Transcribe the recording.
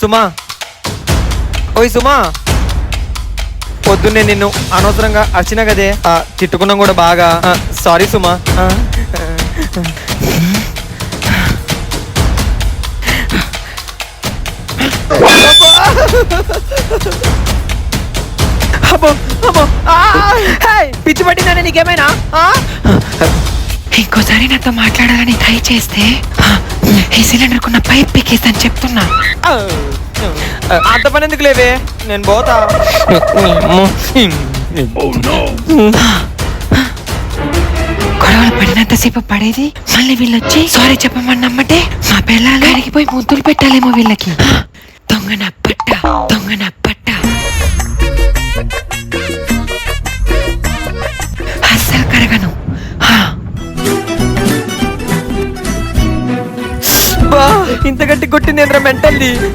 సుమా, ఓయ్ సుమా, పొద్దున్నే నిన్ను అనవసరంగా అరిచినా కదే, తిట్టుకున్నాం కూడా బాగా. సారీ సుమా. పిచ్చి పట్టిందని నీకేమైనా? ఇంకోసారి నాతో మాట్లాడాలని ట్రై చేస్తే ఈ సిలిండర్ కున్న పైప్ పీకేస్తాను చెప్తున్నా. అంత పని ఎందుకు లేవే, నేను పోతా. గొడవలు పడినంతసేపు పడేది, మళ్ళీ వీళ్ళొచ్చి సారీ చెప్పమని నమ్మటే మా పిల్లలు అడిగిపోయి ముద్దులు పెట్టాలేమో వీళ్ళకి. దొంగన పట్ట, దొంగన పట్ట. అస్సలు కరగను. ఇంత గట్టి కొట్టింది ఏంద్ర మెంటల్ది.